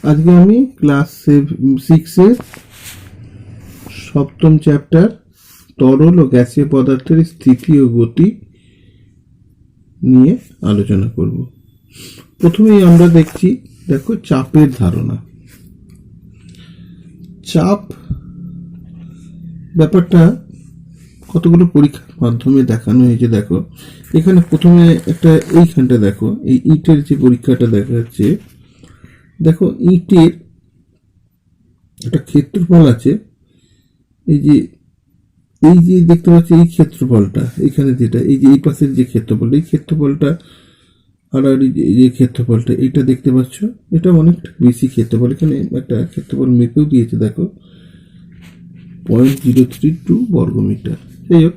আজকে আমি ক্লাস 6-এর সপ্তম চ্যাপ্টার তরল ও গ্যাসীয় পদার্থের স্থিতি ও গতি নিয়ে আলোচনা করব। প্রথমেই আমরা দেখছি, দেখো, চাপের ধারণা। চাপ ব্যাপারটা কতগুলো পরীক্ষার মাধ্যমে দেখানো হয়েছে। দেখো, এখানে প্রথমে একটা এইখানটা দেখো, এই ইটের যে পরীক্ষাটা দেখা যাচ্ছে, দেখো ইটের একটা ক্ষেত্রফল আছে। এই যে দেখতে পাচ্ছি এই ক্ষেত্রফলটা, এখানে যেটা এই যে এই পাশের যে ক্ষেত্রফল, এই ক্ষেত্রফলটা আর এই যে ক্ষেত্রফলটা, এটা দেখতে পাচ্ছ, এটা অনেকটা বেশি ক্ষেত্রফল। এখানে একটা ক্ষেত্রফল মেপেও দিয়েছে, দেখো 0.032 বর্গমিটার। যাই হোক,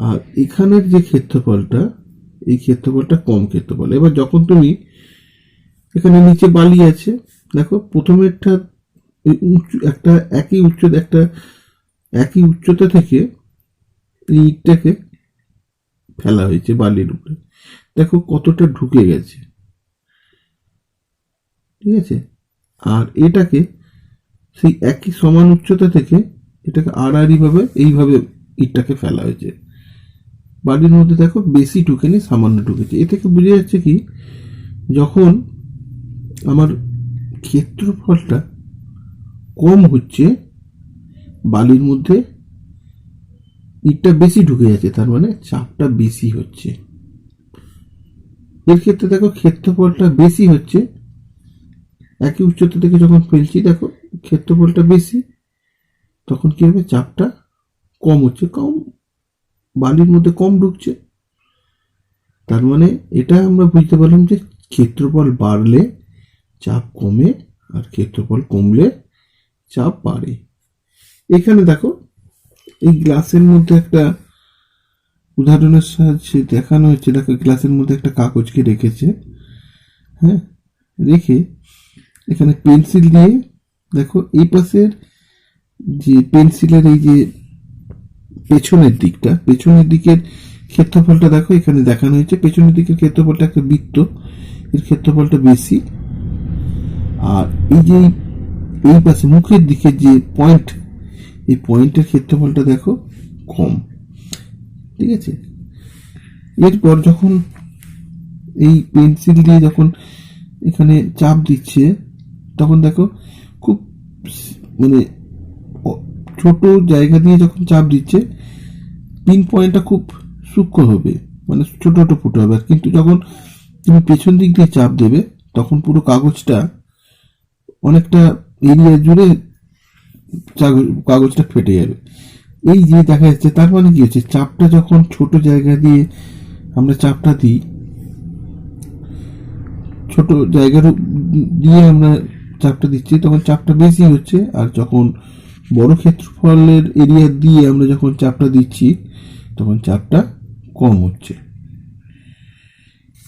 আর এখানের যে ক্ষেত্রফলটা, এই ক্ষেত্রফলটা কম ক্ষেত্রফল। এবার যখন তুমি এখানে নিচে বালি আছে, দেখো প্রথমেরটা একটা একই উচ্চতা থেকে ইটটাকে ফেলা হয়েছে বালির উপরে, দেখো কতটা ঢুকে গেছে, ঠিক আছে। আর এটাকে সেই একই সমান উচ্চতা থেকে এটাকে আড়াআড়ি ভাবে এইভাবে ইটটাকে ফেলা হয়েছে বালির মধ্যে, দেখো বেশি ঢুকেনি, সামান্য ঢুকেছে। এ থেকে বোঝা যাচ্ছে কি, যখন আমার ক্ষেত্রফলটা কম হচ্ছে বালির মধ্যে, ইটটা বেশি ঢুকে যাচ্ছে, তার মানে চাপটা বেশি হচ্ছে। এর ক্ষেত্রে দেখো ক্ষেত্রফলটা বেশি হচ্ছে, একই উচ্চতা থেকে যখন ফেলছি, দেখো ক্ষেত্রফলটা বেশি, তখন কি হবে, চাপটা কম হচ্ছে, বালির মধ্যে কম ঢুকছে। তার মানে এটা আমরা বুঝতে পারলাম যে ক্ষেত্রফল বাড়লে চাপ কমে, আর ক্ষেত্রফল কমলে চাপ বাড়ে। এখানে দেখো এই গ্লাসের মধ্যে একটা উদাহরণের সাহায্যে দেখানো হচ্ছে। দেখো গ্লাসের মধ্যে একটা কাগজকে রেখেছে, হ্যাঁ, রেখে এখানে পেন্সিল দিয়ে, দেখো এই পাশের যে পেন্সিলের এই যে পেছনের দিকের ক্ষেত্রফলটা দেখো এখানে দেখানো হয়েছে। পেছনের দিকের ক্ষেত্রফলটা একটা বৃত্ত, এর ক্ষেত্রফলটা বেশি। আর এই যে এই পাশে মুখের দিকে যে পয়েন্ট, এই পয়েন্টের ক্ষেত্রফলটা দেখো কম, ঠিক আছে। এরপর যখন এই পেন্সিল দিয়ে যখন এখানে চাপ দিচ্ছে, তখন দেখো খুব মানে ছোট জায়গা দিয়ে যখন চাপ দিচ্ছে, পিন পয়েন্টটা খুব সূক্ষ্ম হবে, মানে ছোট ছোট ফুটো হবে। কিন্তু যখন তুমি পেছন দিক দিয়ে চাপ দেবে, তখন পুরো কাগজটা অনেকটা এরিয়া জুড়ে কাগজটা ফেটে যাবে। এই যে দেখা যাচ্ছে, তার মানে কি হচ্ছে, চাপটা যখন ছোট জায়গা দিয়ে আমরা চাপটা দিই, ছোট জায়গার দিয়ে আমরা চাপটা দিচ্ছি, তখন চাপটা বেশি হচ্ছে। আর যখন বড় ক্ষেত্রফলের এরিয়া দিয়ে আমরা যখন চাপটা দিচ্ছি, তখন চাপটা কম হচ্ছে।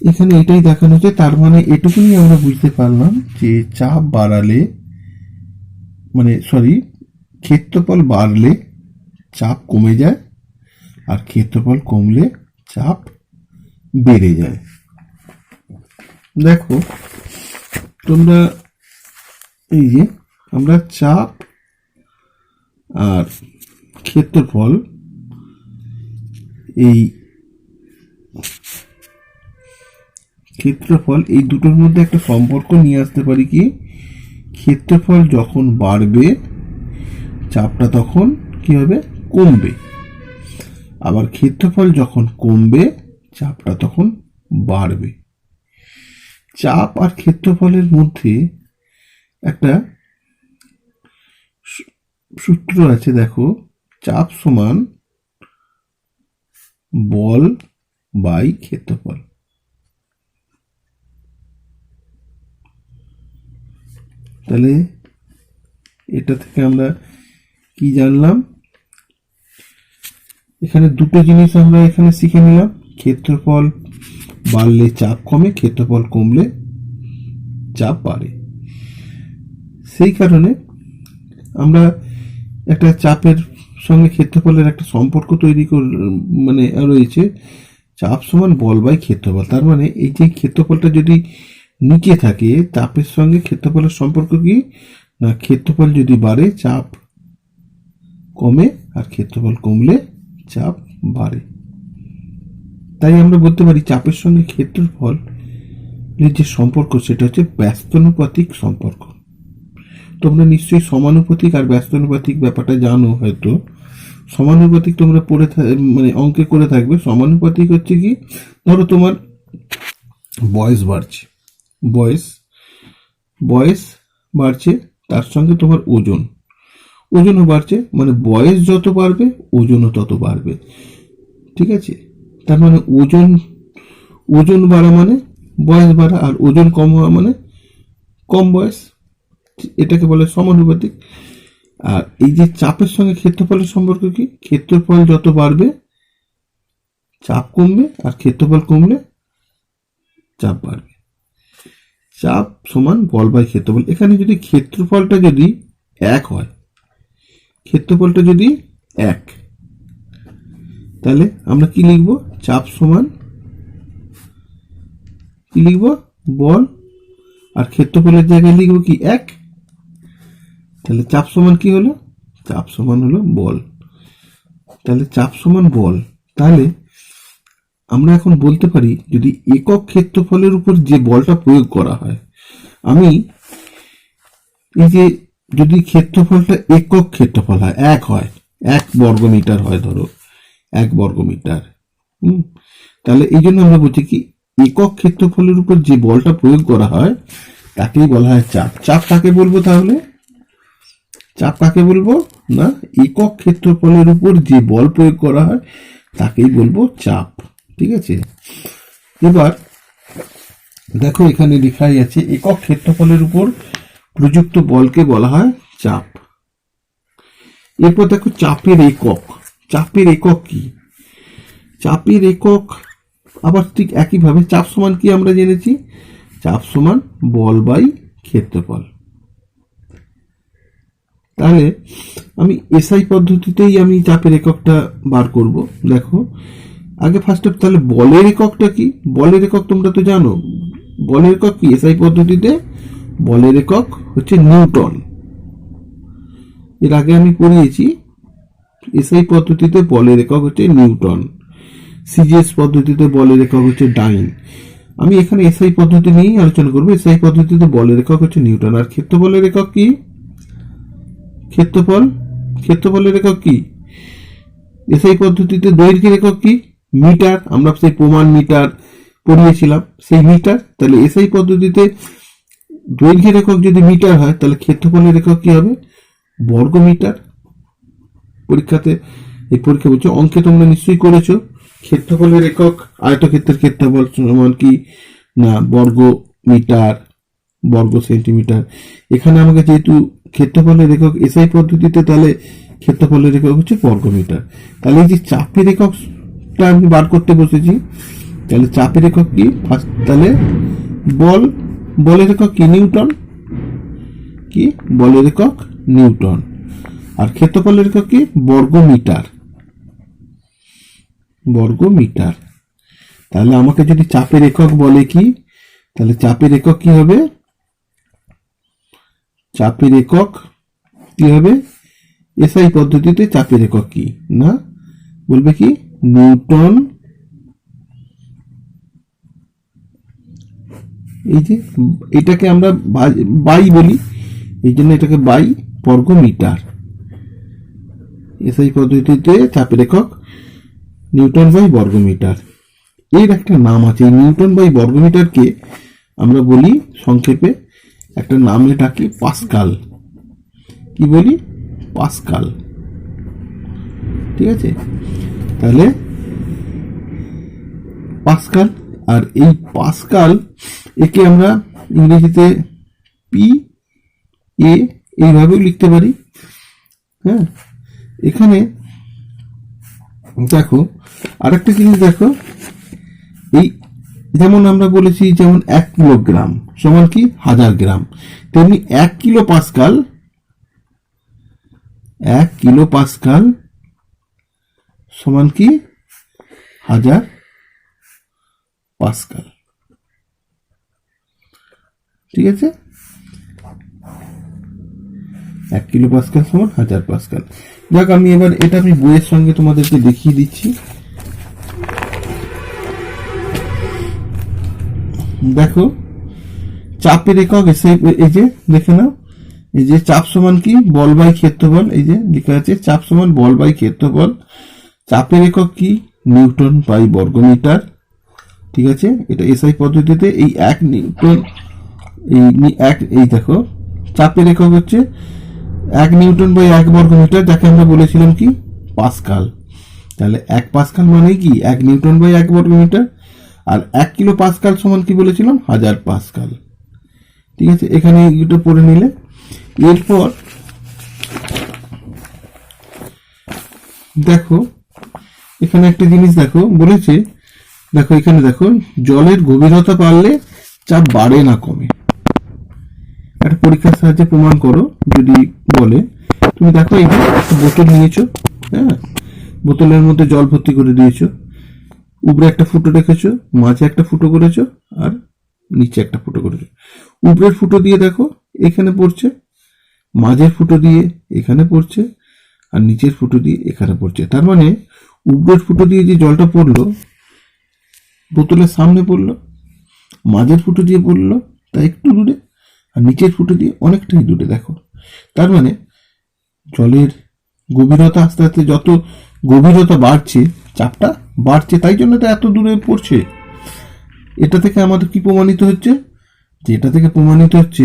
এখানে এটাই দেখানো হচ্ছে। তার মানে এটুকুনি আমরা বুঝতে পারলাম যে চাপ বাড়ালে, ক্ষেত্রফল বাড়লে চাপ কমে যায়, আর ক্ষেত্রফল কমলে চাপ বেড়ে যায়। দেখো তোমরা, এই যে আমরা চাপ আর ক্ষেত্রফল এই দুটোর মধ্যে একটা সম্পর্ক নিয়ে আসতে পারি কি, ক্ষেত্রফল যখন বাড়বে চাপটা তখন কি হবে, কমবে। আবার ক্ষেত্রফল যখন কমবে চাপটা তখন বাড়বে। চাপ আর ক্ষেত্রফলের মধ্যে একটা সূত্র আছে, দেখো, চাপ সমান বল বাই ক্ষেত্রফল। তাহলে এটা থেকে আমরা কি জানলাম, এখানে দুটো জিনিস আমরা এখানে শিখে নিলাম। ক্ষেত্রফল বাড়লে চাপ কমে, ক্ষেত্রফল কমলে চাপ বাড়ে। সেই কারণে আমরা একটা চাপের সঙ্গে ক্ষেত্রফলের একটা সম্পর্ক তৈরি রয়েছে, চাপ সমান বল বাই ক্ষেত্রফল। তার মানে এই যে ক্ষেত্রফলটা যদি নিচে থাকে চাপের সঙ্গে ক্ষেত্রফলের সম্পর্ক কি না, ক্ষেত্রফল যদি বাড়ে চাপ কমে আর ক্ষেত্রফল কমলে চাপ বাড়ে। তাই আমরা বলতে পারি চাপের সঙ্গে ক্ষেত্রফল যে সম্পর্ক সেটা হচ্ছে ব্যস্তানুপাতিক সম্পর্ক। তোমরা নিশ্চয়ই সমানুপাতিক আর ব্যস্তানুপাতিক ব্যাপারটা জানো হয়তো। সমানুপাতিক তোমরা পড়ে মানে অঙ্কে করে থাকবে। সমানুপাতিক হচ্ছে কি, ধরো তোমার বয়স বাড়ছে, বয়স বাড়ছে তার সঙ্গে তোমার ওজনও বাড়ছে, মানে বয়স যত বাড়বে ওজনও তত বাড়বে। ঠিক আছে, তার মানে ওজন বাড়া মানে বয়স বাড়া, আর ওজন কম হওয়া মানে কম বয়স। এটাকে বলে সমানুপাতিক। আর এই যে চাপের সঙ্গে ক্ষেত্রফলের সম্পর্ক কি, ক্ষেত্রফল যত বাড়বে চাপ কমবে, আর ক্ষেত্রফল কমলে চাপ বাড়বে। চাপ সমান বল বাই ক্ষেত্রফল। এখানে যদি ক্ষেত্রফলটা যদি 1 হয়, ক্ষেত্রফলটা যদি 1, তাহলে আমরা কি লিখব, চাপ সমান কি লিখব, বল, আর ক্ষেত্রফলের জায়গায় লিখব কি 1। তাহলে চাপ সমান কি হলো, চাপ সমান হলো বল। তাহলে চাপ সমান বল। তাহলে আমরা এখন বলতে পারি যদি একক ক্ষেত্রফলের উপর যে বলটা প্রয়োগ করা হয়, আমি এই যে যদি ক্ষেত্রফলটা একক ক্ষেত্রফল হয়, 1 হয়, 1 বর্গমিটার হয়, ধরো 1 বর্গমিটার, তাহলে এই জন্য আমরা বলছি কি একক ক্ষেত্রফলের উপর যে বলটা প্রয়োগ করা হয় তাকেই বলা হয় চাপ। চাপ কাকে বলবো তাহলে, চাপ কাকে বলবো না, একক ক্ষেত্রফলের উপর যে বল প্রয়োগ করা হয় তাকেই বলবো চাপ। ঠিক আছে, এবার দেখো এখানে লেখাই আছে একক ক্ষেত্রফলের উপর প্রযুক্ত বলকে বলা হয় চাপ। এরপর দেখো চাপের একক। চাপের একক কি, চাপের একক আবার ঠিক একইভাবে চাপ সমান কি আমরা জেনেছি, চাপ সমান বল বাই ক্ষেত্রফল। তাহলে আমি এসআই পদ্ধতিতেই আমি চাপের এককটা বার করব। দেখো আগে ফার্স্টে তাহলে বলের এককটা কি, বলের একক তোমরা তো জানো, বলের একক কি এসআই পদ্ধতিতে, বলের একক হচ্ছে নিউটন। এর আগে আমি পড়িয়েছি এসআই পদ্ধতিতে বলের একক হচ্ছে নিউটন, সিজিএস পদ্ধতিতে বলের একক হচ্ছে ডাইন। আমি এখানে এসআই পদ্ধতি নিয়েই আলোচনা করবো। এসআই পদ্ধতিতে বলের একক হচ্ছে নিউটন। আর ক্ষেত্রফলের একক কি, ক্ষেত্রফলের একক কি, এসআই পদ্ধতিতে দৈর্ঘ্যের একক কি, মিটার। আমরা সেই প্রমাণ মিটার পড়িয়েছিলাম, সেই মিটার। তাহলে এসআই পদ্ধতিতে দৈর্ঘ্যের একক যদি মিটার হয় তাহলে ক্ষেত্রফলের একক কি হবে, বর্গমিটার। পরীক্ষাতে এই পরীক্ষা বলছে, অঙ্কে তোমরা নিশ্চয়ই করেছো ক্ষেত্রফলের একক আয়তক্ষেত্রের ক্ষেত্রফল সমান কি না বর্গ মিটার, বর্গ সেন্টিমিটার। এখানে আমাকে যেহেতু ক্ষেত্রফলের একক এসআই পদ্ধতিতে, তাহলে ক্ষেত্রফলের একক হচ্ছে বর্গমিটার। তাহলে এই যে চাপের এককটা আমি বার করতে বসেছি, তাহলে চাপের একক কি ফার্স্ট, তাহলে বলের একক কি নিউটন, কি বলের একক নিউটন। আর ক্ষেত্রফলের একক কি বর্গমিটার, বর্গমিটার। তাহলে আমাকে যদি চাপের একক বলে কি, তাহলে চাপের একক কি হবে, চাপের একক কি হবে, এসআই পদ্ধতিতে চাপের একক কি না বলবে কি নিউটন। এই যে এটাকে আমরা বাই বলি, এই জন্য এটাকে বাই বর্গমিটার। এসআই পদ্ধতিতে চাপের একক নিউটন বাই বর্গমিটার। এর একটা নাম আছে, নিউটন বাই বর্গমিটারকে আমরা বলি সংক্ষেপে একটা নামে ডাকি পাস্কাল। কি বলি, পাস্কাল। ঠিক আছে, তাহলে পাস্কাল। আর এই পাস্কাল একে আমরা ইংরেজিতে পি এ এইভাবেও লিখতে পারি। হ্যাঁ, এখানে দেখো আরেকটা জিনিস দেখো, এই যেমন আমরা বলেছি যেমন 1 কিলোগ্রাম সমান কি 1000 গ্রাম, তেমনি 1 কিলো পাস্কাল, 1 কিলো পাস্কাল সমান কি 1000 পাস্কাল। ঠিক আছে, 1 কিলো পাস্কাল সমান 1000 পাস্কাল। যাক, আমি এবার এটা আমি বইয়ের সঙ্গে তোমাদেরকে দেখিয়ে দিচ্ছি। দেখো, চাপের একক এসে এই যে দেখে নাও, এই যে চাপ সমান কি, বল বাই ক্ষেত্রফল। এই যে লেখা আছে চাপ সমান বল বাই ক্ষেত্রফল। চাপের একক কি, নিউটন বাই বর্গমিটার। ঠিক আছে, এটা এসআই পদ্ধতিতে এই 1 নিউটন, এই দেখো চাপের একক হচ্ছে 1 নিউটন বাই 1 বর্গমিটার, যাকে আমরা বলেছিলাম কি, পাস্কাল। তাহলে 1 পাস্কাল মানে কি, 1 নিউটন বাই 1 বর্গমিটার। আর 1 কিলো পাস্কাল সমান কি বলেছিলাম, 1000 পাস্কাল। ঠিক আছে, এখানে এটা পড়ে নিলে। এরপর দেখো এখানে একটা জিনিস দেখো বলেছে, দেখো এখানে দেখো, জলের গভীরতা বাড়লে চাপ বাড়ে না কমে। একটা পরীক্ষার সাহায্যে প্রমাণ করো যদি বলে। তুমি দেখো, এই যে একটা বোতল নিয়েছো, হ্যাঁ, বোতলের মধ্যে জল ভর্তি করে দিয়েছো, উপরে একটা ফুটো রেখেছো, মাঝে একটা ফুটো করেছো, আর নিচে একটা ফুটো করেছো। উপরের ফুটো দিয়ে দেখো এখানে পড়ছে, মাঝের ফুটো দিয়ে এখানে পড়ছে, আর নিচের ফুটো দিয়ে এখানে পড়ছে। তার মানে উপরের ফুটো দিয়ে যে জলটা পড়লো বোতলের সামনে পড়লো, মাঝের ফুটো দিয়ে পড়লো তা একটু দূরে, আর নিচের ফুটো দিয়ে অনেকটাই দূরে। দেখো, তার মানে জলের গভীরতা আস্তে আস্তে যত গভীরতা বাড়ছে চাপটা বাড়ছে, তাই জন্য তো এত দূরে পড়ছে। এটা থেকে আমাদের কি প্রমাণিত হচ্ছে, যে এটা থেকে প্রমাণিত হচ্ছে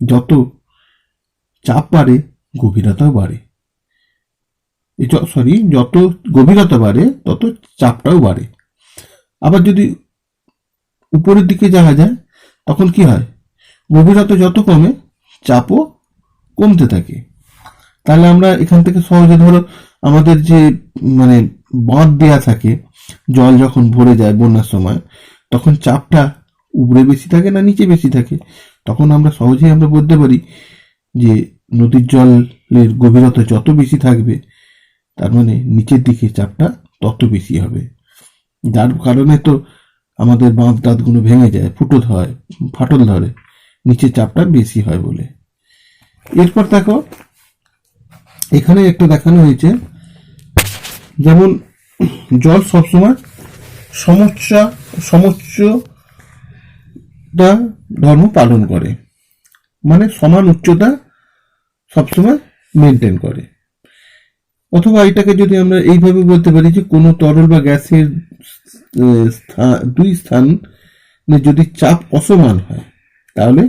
যত চাপ বাড়ে গভীরতাও বাড়ে। সরি, যত গভীরতা বাড়ে তত চাপটাও বাড়ে। আবার যদি উপরের দিকে যাওয়া যায় তখন কি হয়, গভীরতা যত কমে চাপও কমতে থাকে। তাহলে আমরা এখান থেকে সহজে ধরো আমাদের যে মানে বাঁধ দেয়া থাকে, জল যখন ভরে যায় বন্যার সময়, তখন চাপটা উপরে বেশি থাকে না নিচে বেশি থাকে, তখন আমরা সহজেই আমরা বলতে পারি যে নদীর জলের গভীরতা যত বেশি থাকবে তার মানে নিচের দিকে চাপটা তত বেশি হবে। যার কারণে তো আমাদের বাঁধ টাঁধগুলো ভেঙে যায়, ফুটো হয়, ফাটল ধরে, নিচে চাপটা বেশি হয় বলে। এরপর দেখো এখানে একটা দেখানো হয়েছে, যেমন জল সবসময় সমোচ্চতা ধর্ম পালন করে, মানে সমান উচ্চতা সবসময় মেনটেন করে। অথবা এটাকে যদি আমরা এইভাবে বলতে পারি যে কোনো তরল বা গ্যাসের দুই স্থানে যদি চাপ অসমান হয় তাহলে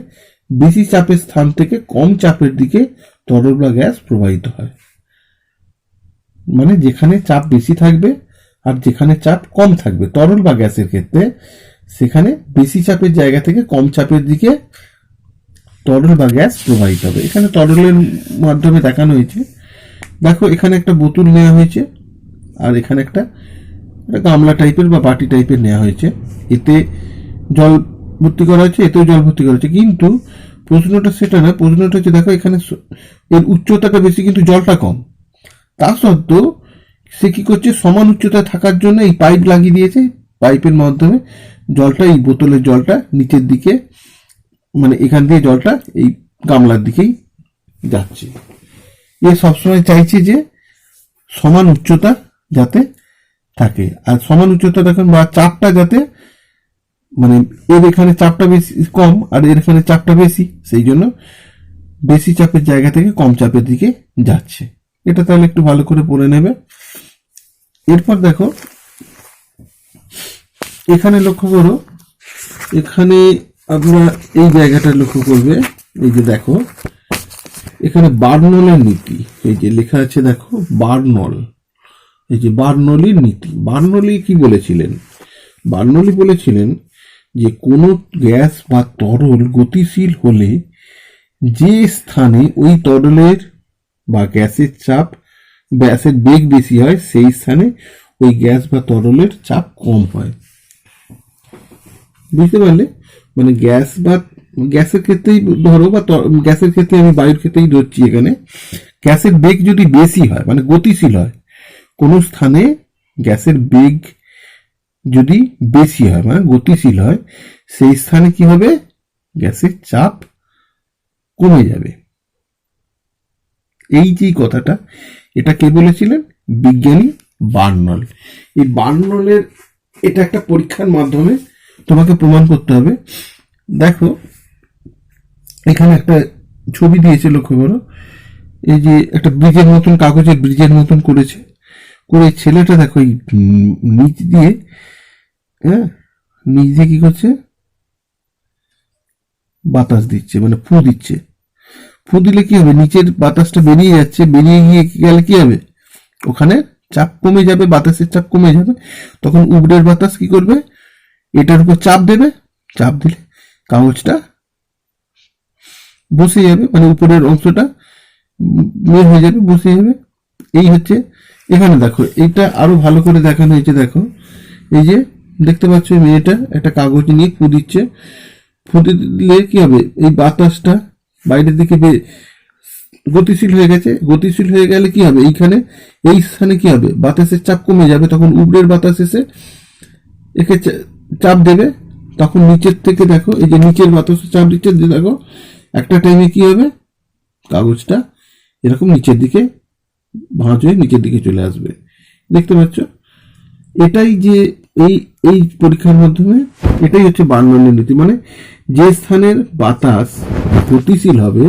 বেশি চাপের স্থান থেকে কম চাপের দিকে তরল বা গ্যাস প্রবাহিত হয়। মানে যেখানে চাপ বেশি থাকবে আর যেখানে চাপ কম থাকবে তরল বা গ্যাসের ক্ষেত্রে, সেখানে বেশি চাপের জায়গা থেকে কম চাপের দিকে তরল বা গ্যাস প্রবাহিত হবে। এখানে তরলের মাধ্যমে দেখানো হয়েছে। দেখো এখানে একটা বোতল নেওয়া হয়েছে, আর এখানে একটা গামলা টাইপের বা বাটি টাইপের নেওয়া হয়েছে, এতে জল ভর্তি করা হয়েছে, এতেও জল ভর্তি করা হয়েছে। কিন্তু প্রশ্নটা সেটা না, প্রশ্নটা হচ্ছে দেখো এখানে এর উচ্চতাটা বেশি কিন্তু জলটা কম। তা সত্ত্বেও সে কি করছে, সমান উচ্চতায় থাকার জন্য এই পাইপ লাগিয়ে দিয়েছে, পাইপের মাধ্যমে জলটা, এই বোতলের জলটা নিচের দিকে, মানে এখান দিয়ে জলটা এই গামলার দিকেই যাচ্ছে। এ সবসময় চাইছে যে সমান উচ্চতা যাতে থাকে, আর সমান উচ্চতা দেখুন বা চাপটা যাতে, মানে এর এখানে চাপটা বেশি কম আর এর এখানে চাপটা বেশি, সেই জন্য বেশি চাপের জায়গা থেকে কম চাপের দিকে যাচ্ছে। এটা তাহলে একটু ভালো করে পড়ে নেবে। এরপর দেখো এখানে লক্ষ্য করো, এখানে আপনারা এই জায়গাটা লক্ষ্য করবে, এই যে দেখো এখানে বার্নলের নীতি, এই যে লেখা আছে দেখো বার্নল, এই যে বার্নলির নীতি। বার্নলি কি বলেছিলেন, বার্নলি বলেছিলেন যে কোনো গ্যাস বা তরল গতিশীল হলে যে স্থানে ওই তরলের বা গ্যাসের চাপ, গ্যাসের বেগ বেশি হয় সেই স্থানে ওই গ্যাস বা তরলের চাপ কম হয়। বুঝতে পারলে, মানে গ্যাস বা গ্যাসের ক্ষেত্রেই ধরো বা গ্যাসের ক্ষেত্রে আমি বায়ুর ক্ষেত্রেই ধরছি, এখানে গ্যাসের বেগ যদি বেশি হয় মানে গতিশীল হয়, কোনো স্থানে গ্যাসের বেগ যদি বেশি হয় মানে গতিশীল হয়, সেই স্থানে কি হবে, গ্যাসের চাপ কমে যাবে। এই যে কথাটা, এটা কে বলেছিলেন? বিজ্ঞানী বার্নল। এই বার্নলের এটা একটা পরীক্ষার মাধ্যমে তোমাকে প্রমাণ করতে হবে। দেখো এখানে একটা ছবি দিয়েছে, লক্ষ্য করো। এই যে একটা ব্রিজের মতন, কাগজের ব্রিজের মতন করেছে, করে ছেলেটা দেখো এই নিচ দিয়ে, হ্যাঁ, নিচ দিয়ে কি করছে? বাতাস দিচ্ছে, মানে ফু দিচ্ছে। ফু দিলে কি হবে? নিচের বাতাসটা বেরিয়ে যাচ্ছে, বেরিয়ে গিয়ে গেলে কি হবে? ওখানে চাপ কমে যাবে, বাতাসের চাপ কমে যাবে। তখন উপরের বাতাস কি করবে? এটার উপর চাপ দেবে, চাপ দিলে কাগজটা বসে যাবে, মানে উপরের অংশটা বের হয়ে যাবে, বসে যাবে। এই হচ্ছে এখানে দেখো, এটা আরো ভালো করে দেখানো হয়েছে। দেখো এই যে দেখতে পাচ্ছ, মেয়েটা একটা কাগজ নিয়ে ফু দিচ্ছে। ফু দিলে কি হবে? এই বাতাসটা বাইরের দিকে গতিশীল হয়ে গেছে। গতিশীল হয়ে গেলে কি হবে? এইখানে এই স্থানে কি হবে? বাতাসের চাপ কমে যাবে। তখন উপরের বাতাস এসে একে চাপ দেবে। তখন নিচের থেকে দেখো, এই যে নিচের বাতাসে চাপ দিচ্ছে, দেখো একটা টাইমে কি হবে? কাগজটা এরকম নিচের দিকে ভাঁজ হয়ে নিচের দিকে চলে আসবে। দেখতে পাচ্ছ? এটাই যে এই এই পরীক্ষার মাধ্যমে এটাই হচ্ছে বার্নলের নীতি। মানে যে স্থানের বাতাস গতিশীল হবে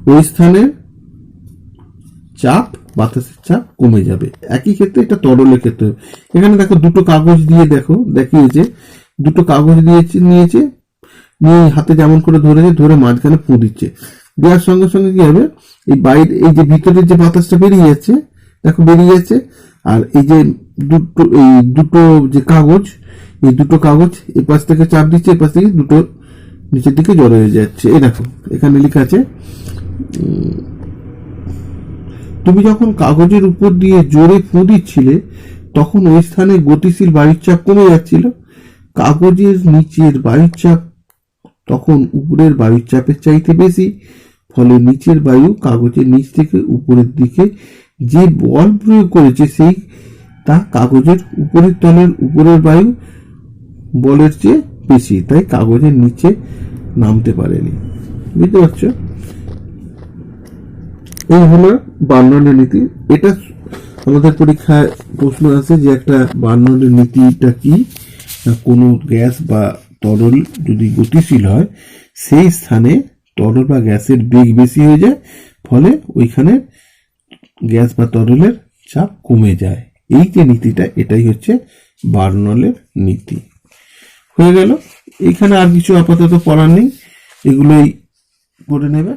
ওই স্থানের চাপ, বাতাসের চাপ কমে যাবে। একই ক্ষেত্রে এটা তরলের ক্ষেত্রে। এখানে দেখো দুটো কাগজ দিয়ে দেখো দেখিয়েছে, দুটো কাগজ দিয়েছে, নিয়ে হাতে যেমন করে ধরেছে, ধরে মাঝখানে ফু দিচ্ছে। দেওয়ার সঙ্গে সঙ্গে কি হবে? এই বাইরে, এই যে ভিতরের যে বাতাসটা বেরিয়ে যাচ্ছে, দেখো বেরিয়ে যাচ্ছে। আর এই যে দুটো যে কাগজ, এই দুটো কাগজ এই পাশ থেকে চাপ দিচ্ছে, এই পাশ থেকে দুটো নিচের দিকে জড়ো হয়ে যাচ্ছে। এই দেখো এখানে লেখা আছে, তুমি যখন কাগজের উপর দিয়ে জোরে ফু দিচ্ছিলে তখন ওই স্থানে গতিশীল বায়ুর চাপ কমে যাচ্ছিল। কাগজের নিচের বায়ুর চাপ তখন উপরের বায়ুর চাপের চাইতে বেশি। ফলে নিচের বায়ু কাগজের নিচ থেকে উপরের দিকে যে বল প্রয়োগ করেছে সেই তা কাগজের উপরের তলের উপরের বায়ু বলের চেয়ে বেশি, তাই কাগজের নিচে নামতে পারেনি। বুঝতে পারছো? এই হলো বার্নলের নীতি। এটা আমাদের পরীক্ষায় প্রশ্ন আছে যে একটা বার্নলের নীতিটা কি, না কোনো গ্যাস বা তরল যদি গতিশীল হয় সেই স্থানে তরল বা গ্যাসের বেগ বেশি হয়ে যায়, ফলে ওইখানে গ্যাস বা তরলের চাপ কমে যায়। এই যে নীতিটা, এটাই হচ্ছে বার্নলের নীতি। হয়ে গেল। এখানে আর কিছু আপাতত পড়ার নেই, এগুলোই পড়ে নেবে।